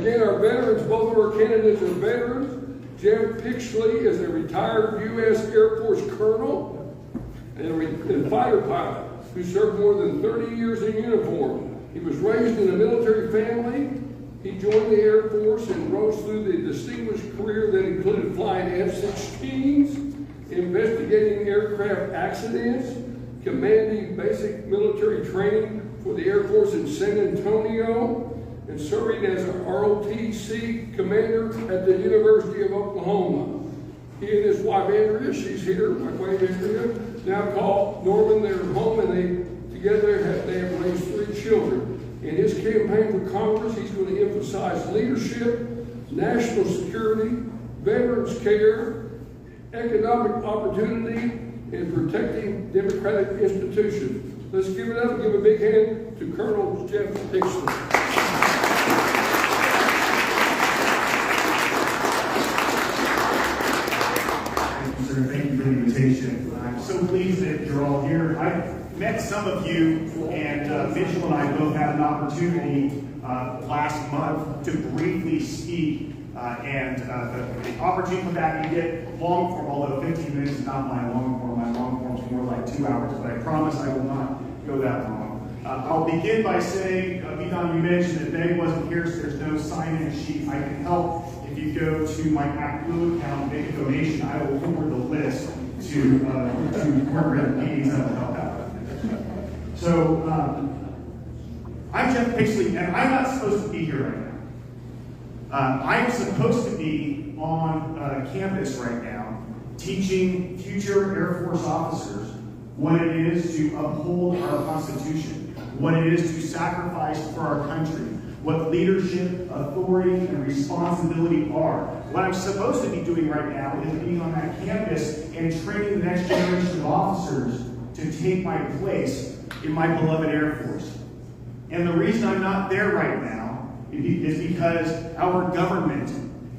Again, our veterans, both of our candidates are veterans. Jeff Pixley is a retired U.S. Air Force colonel and a fighter pilot who served more than 30 years in uniform. He was raised in a military family. He joined the Air Force and rose through the distinguished career that included flying F-16s, investigating aircraft accidents, commanding basic military training for the Air Force in San Antonio, and serving as an ROTC commander at the University of Oklahoma. He and his wife Andrea, she's here, my wife Andrea, now call Norman their home, and together they have raised 3 children. In his campaign for Congress, he's going to emphasize leadership, national security, veterans care, economic opportunity, and protecting democratic institutions. Let's give it up and give a big hand to Colonel Jeff Pixley. Thank you for the invitation. I'm so pleased that you're all here. I've met some of you, and Mitchell and I both had an opportunity last month to briefly speak, and the opportunity for that, you get long form, although 15 minutes is not my long form. My long form is more like 2 hours, but I promise I will not go that long. I'll begin by saying, Vidan, you mentioned that Meg wasn't here, so there's no sign-in sheet. I can help. If you go to my ActBlue account and make a donation, I will forward the list to Cornbread and Beans. That will help out. So, I'm Jeff Pixley, and I'm not supposed to be here right now. I'm supposed to be on campus right now, teaching future Air Force officers what it is to uphold our Constitution, what it is to sacrifice for our country, what leadership, authority, and responsibility are. What I'm supposed to be doing right now is being on that campus and training the next generation of officers to take my place in my beloved Air Force. And the reason I'm not there right now is because our government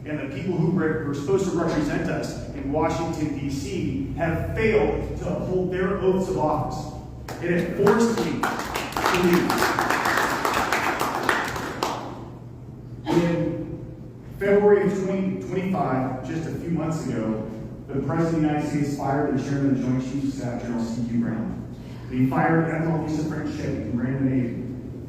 and the people who were supposed to represent us in Washington, D.C. have failed to uphold their oaths of office. It has forced me to leave. In February of 2025, just a few months ago, the President of the United States fired the Chairman of the Joint Chiefs of Staff, General C.Q. Brown. He fired Admiral Lisa French Shea, who ran the Navy.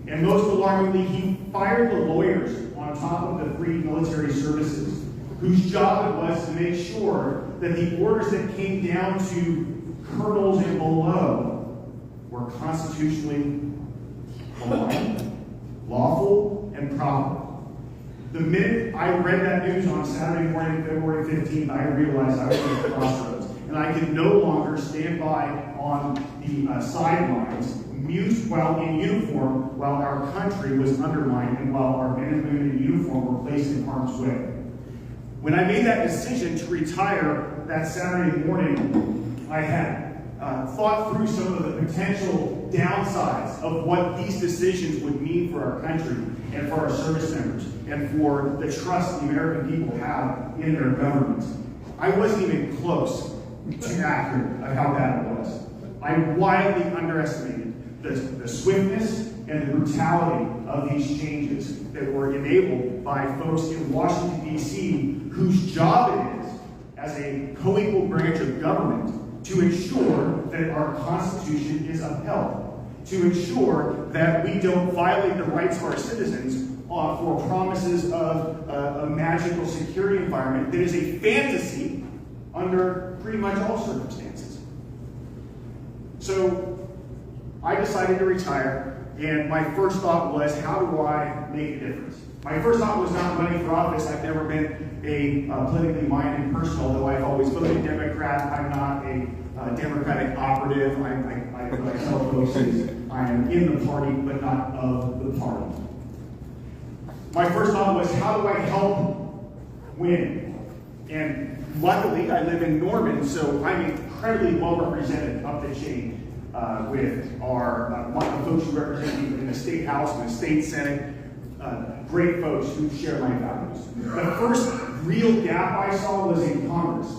And most alarmingly, he fired the lawyers on top of the 3 military services, whose job it was to make sure that the orders that came down to colonels and below were constitutionally aligned, lawful, and proper. The minute I read that news on Saturday morning, February 15th, I realized I was at a crossroads, and I could no longer stand by on the sidelines, mute while in uniform, while our country was undermined and while our men and women in uniform were placed in harm's way. When I made that decision to retire that Saturday morning, I had thought through some of the potential downsides of what these decisions would mean for our country and for our service members and for the trust the American people have in their government. I wasn't even close to accurate of how bad it was. I wildly underestimated the swiftness and the brutality of these changes that were enabled by folks in Washington, D.C., whose job it is, as a co-equal branch of government, to ensure that our Constitution is upheld, to ensure that we don't violate the rights of our citizens for promises of a magical security environment that is a fantasy under pretty much all circumstances. So I decided to retire, and my first thought was, how do I make a difference? My first thought was not running for office. I've never been a politically minded person, although I've always voted Democrat. I'm not a Democratic operative. I tell folks is I am in the party, but not of the party. My first thought was, how do I help win? And luckily, I live in Norman, so I'm incredibly well represented up the chain with our folks who represent me in the State House and the State Senate. Great folks who share my values. The first real gap I saw was in Congress.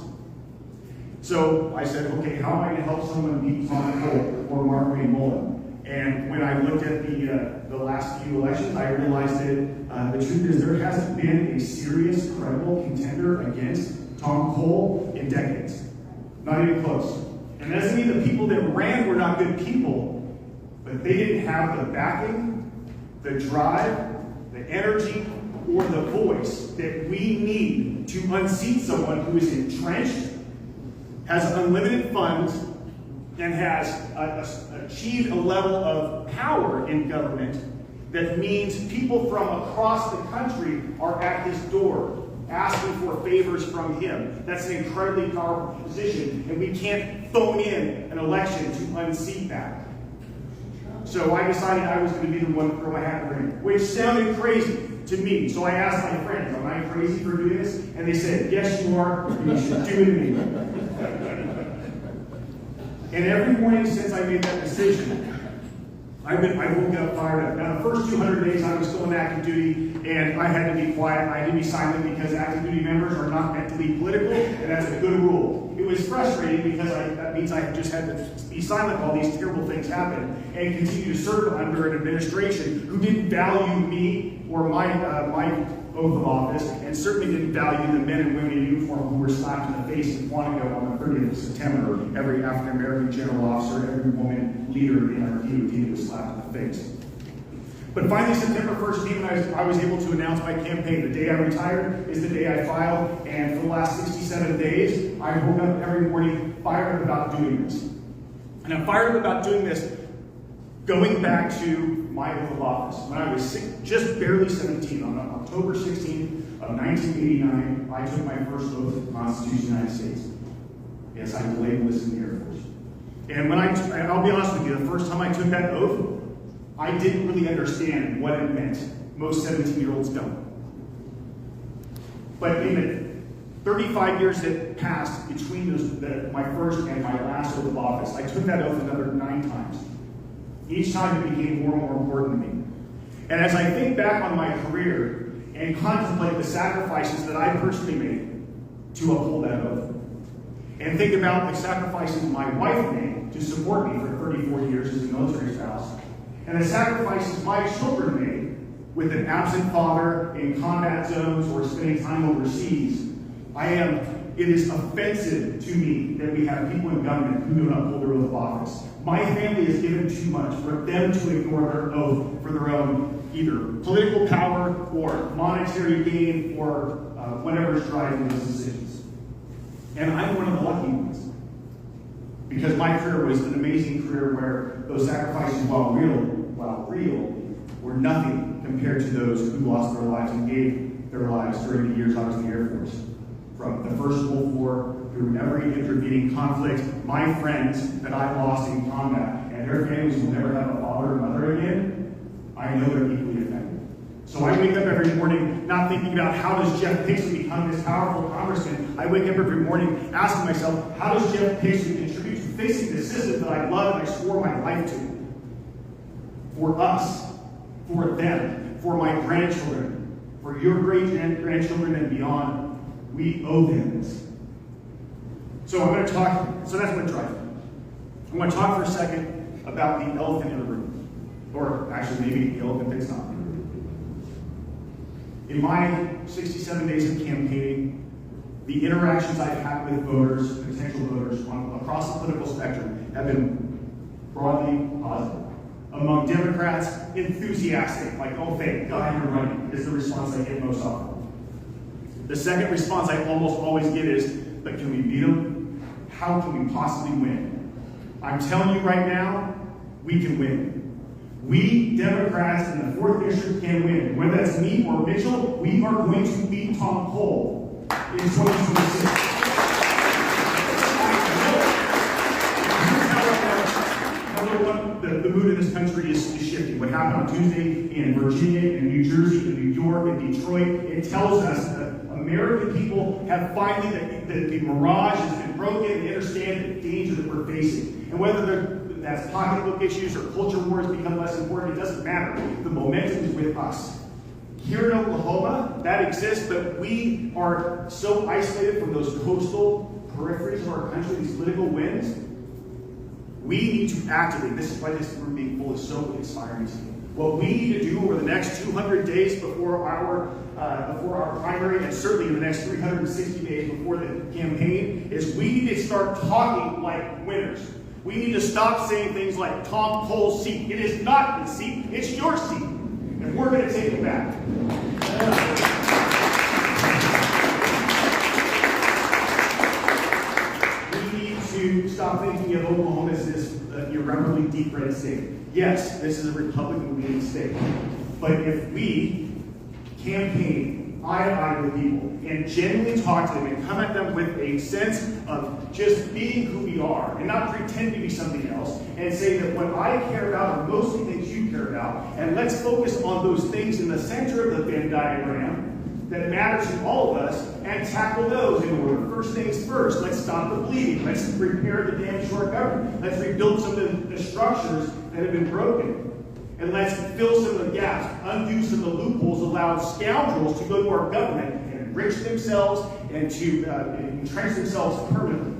So I said, okay, how am I going to help someone beat Tom Cole or Mark Ray Mullen? And when I looked at the last few elections, I realized that the truth is there hasn't been a serious, credible contender against Tom Cole in decades. Not even close. And that doesn't mean the people that ran were not good people, but they didn't have the backing, the drive, the energy, or the voice that we need to unseat someone who is entrenched, has unlimited funds, and has achieved a level of power in government that means people from across the country are at his door asking for favors from him. That's an incredibly powerful position, and we can't phone in an election to unseat that. So I decided I was going to be the one to throw my hat in the ring, which sounded crazy to me. So I asked my friends, am I crazy for doing this? And they said, yes, you are. You should do it anyway. And every morning since I made that decision, I woke up fired up. Now, the first 200 days I was still in active duty, and I had to be quiet. I had to be silent because active duty members are not meant to be political, and that's a good rule. It was frustrating because that means I just had to be silent while these terrible things happened and continue to serve under an administration who didn't value me or my oath of office, and certainly didn't value the men and women in uniform who were slapped in the face in Quantico on the 30th of September. Every African American general officer, every woman leader in our DOT was slapped in the face. But finally, September 1st came, and I was able to announce my campaign. The day I retired is the day I filed, and for the last 67 days, I woke up every morning fired up about doing this. And I'm fired up about doing this going back to my oath of office. When I was just barely 17, on October 16th of 1989, I took my first oath of the Constitution of the United States. Yes, I delayed enlisting in the Air Force. And I'll be honest with you, the first time I took that oath, I didn't really understand what it meant. Most 17-year-olds don't. But in the 35 years that passed between my first and my last oath of office, I took that oath another 9 times. Each time it became more and more important to me. And as I think back on my career and contemplate the sacrifices that I personally made to uphold that oath, and think about the sacrifices my wife made to support me for 34 years as a military spouse, and the sacrifices my children made with an absent father in combat zones or spending time overseas, it is offensive to me that we have people in government who do not uphold their oath of office. My family has given too much for them to ignore their oath for their own either political power or monetary gain or whatever is driving those decisions. And I'm one of the lucky ones. Because my career was an amazing career where those sacrifices, while real, were nothing compared to those who lost their lives and gave their lives during the years I was in the Air Force. From the First World War through every intervening conflict, my friends that I lost in combat and their families will never have a father or mother again, I know they're equally offended. So I wake up every morning not thinking about how does Jeff Pixley become this powerful congressman. I wake up every morning asking myself, how does Jeff Pixley contribute to fixing the system that I love and I swore my life to? For us, for them, for my grandchildren, for your great-grandchildren and beyond, we owe them this. So I'm going to talk, so that's what drives me. I'm going to talk for a second about the elephant in the room. Or actually, maybe the elephant that's not in the room. In my 67 days of campaigning, the interactions I've had with voters, potential voters, across the political spectrum have been broadly positive. Among Democrats, enthusiastic, like, oh, thank God you're running, is the response I get most often. The second response I almost always get is, but can we beat them? How can we possibly win? I'm telling you right now, we can win. We, Democrats in the 4th District, can win. Whether that's me or Mitchell, we are going to beat Tom Cole in 2026. The mood in this country is shifting. What happened on Tuesday in Virginia, in New Jersey, in New York, in Detroit, it tells us that American people have finally, the mirage has been broken and understand the danger that we're facing. And whether that's pocketbook issues or culture wars become less important, it doesn't matter. The momentum is with us. Here in Oklahoma, that exists, but we are so isolated from those coastal peripheries of our country, these political winds. We need to activate, this is why this room being full is so inspiring to me. What we need to do over the next 200 days before our primary, and certainly in the next 360 days before the campaign, is we need to start talking like winners. We need to stop saying things like Tom Cole's seat. It is not his seat, it's your seat. And we're going to take it back. We need to stop thinking of Oklahoma as this irreparably deep red state. Yes, this is a Republican-leaning state. But if we campaign eye to eye with people and genuinely talk to them and come at them with a sense of just being who we are and not pretend to be something else and say that what I care about are mostly things you care about, and let's focus on those things in the center of the Venn diagram that matter to all of us and tackle those in order. First things first, let's stop the bleeding. Let's repair the damage to our government. Let's rebuild some of the structures that have been broken. And let's fill some of the gaps, undo some of the loopholes, allow scoundrels to go to our government and enrich themselves and to entrench themselves permanently.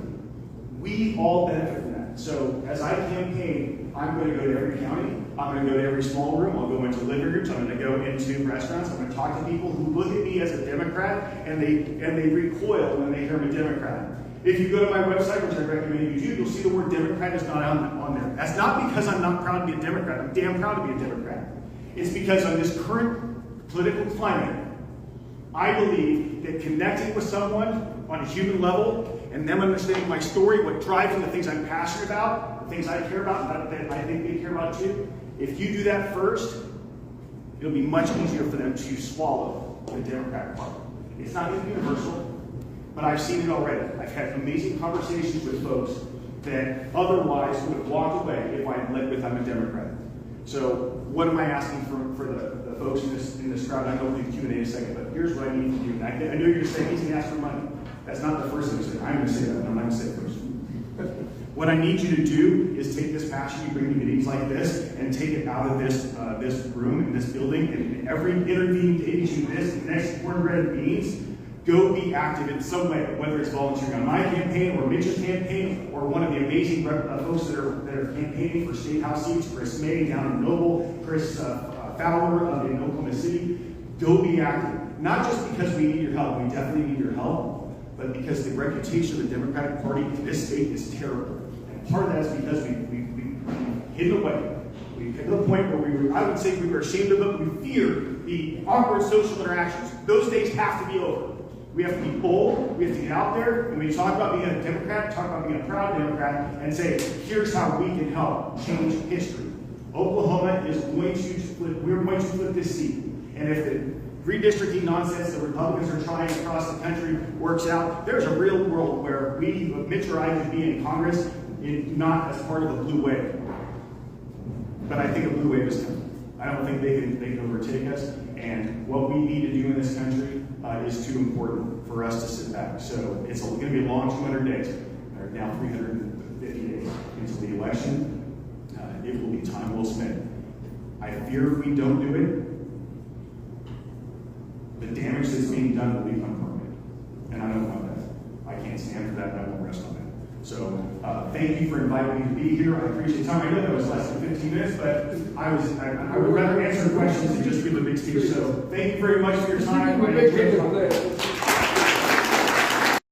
We all benefit from that. So as I campaign, I'm going to go to every county. I'm going to go to every small room. I'll go into living rooms. I'm going to go into restaurants. I'm going to talk to people who look at me as a Democrat and they recoil when they hear I'm a Democrat. If you go to my website, which I recommend you do, you'll see the word Democrat is not on there. That's not because I'm not proud to be a Democrat. I'm damn proud to be a Democrat. It's because on this current political climate, I believe that connecting with someone on a human level and them understanding my story, what drives them, the things I'm passionate about, the things I care about, that I think they care about too, if you do that first, it'll be much easier for them to swallow the Democratic Party. It's not going to be universal. But I've seen it already. I've had amazing conversations with folks that otherwise would have walked away if I had led with I'm a Democrat. So what am I asking for the folks in this crowd? I'm going to do the Q&A in a second, but here's what I need to do. And I know you're going to say he's going to ask for money. That's not the first thing to say. I'm going to say that, but I'm not going to say it first. What I need you to do is take this passion you bring to meetings like this and take it out of this room, in this building, and every intervening day between this and next Cornbread and Beans, go be active in some way, whether it's volunteering on my campaign or Mitch's campaign or one of the amazing folks that are campaigning for state house seats, Chris May down in Noble, Chris Fowler in Oklahoma City. Go be active. Not just because we need your help, we definitely need your help, but because the reputation of the Democratic Party in this state is terrible. And part of that is because we've hidden away. We've hit to the point where I would say we were ashamed of it, we fear the awkward social interactions. Those days have to be over. We have to be bold, we have to get out there, and when you talk about being a Democrat, talk about being a proud Democrat, and say, here's how we can help change history. Oklahoma is going to flip, we're going to flip this seat. And if the redistricting nonsense that Republicans are trying across the country works out, there's a real world where Mitch or I could be in Congress, not as part of the blue wave. But I think a blue wave is coming. I don't think they can overtake us. And what we need to do in this country is too important for us to sit back. So it's going to be a long 200 days. There are now 350 days until the election. It will be time well spent. I fear if we don't do it, the damage that's being done will become permanent. And I don't want that. I can't stand for that, and I won't rest on that. So thank you for inviting me to be here. I appreciate the time. I know that was less than 15 minutes, but I would rather answer questions than just read the big speech. So thank you very much for your time. I enjoyed it.